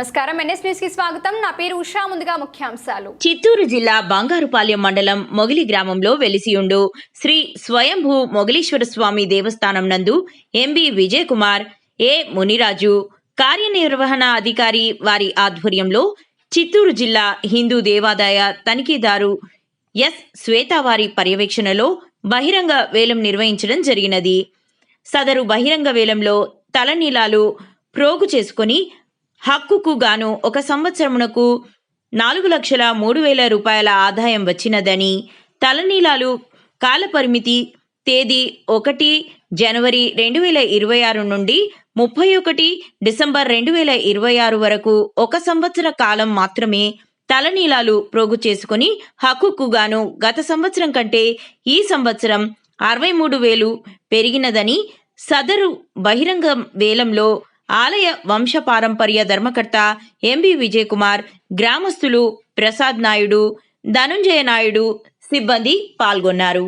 నమస్కారం NS news కి స్వాగతం. నా పేరు ఉషా. ముందుగా ముఖ్యాంశాలు. చిత్తూరు జిల్లా బంగారుపాలెం మండలం మొగిలి గ్రామంలో వెలిసియుండు శ్రీ స్వయంభూ మొగిలీశ్వర స్వామి దేవస్థానం నందు ఎంబి విజయ్ కుమార్, ఏ మునిరాజు కార్యనిర్వహణ అధికారి వారి ఆధ్వర్యంలో చిత్తూరు జిల్లా హిందూ దేవాదాయ తనిఖీదారు ఎస్ శ్వేత వారి పర్యవేక్షణలో బహిరంగ వేలం నిర్వహించడం జరిగినది. సదరు బహిరంగ వేలంలో తలనీలాలు ప్రోగు చేసుకుని హక్కుకు గాను 1 సంవత్సరమునకు 4,03,000 రూపాయల ఆదాయం వచ్చినదని, తలనీలాలు కాలపరిమితి తేదీ 1 జనవరి 2026 నుండి 31 డిసెంబర్ 2026 వరకు 1 సంవత్సర కాలం మాత్రమే తలనీలాలు ప్రోగు చేసుకుని హక్కుకు గాను గత సంవత్సరం కంటే ఈ సంవత్సరం 63,000 పెరిగినదని, సదరు బహిరంగ వేలంలో ఆలయ వంశపారంపర్య ధర్మకర్త ఎంబి విజయ్ కుమార్, గ్రామస్తులు ప్రసాద్ నాయుడు, ధనుంజయ నాయుడు, సిబ్బంది పాల్గొన్నారు.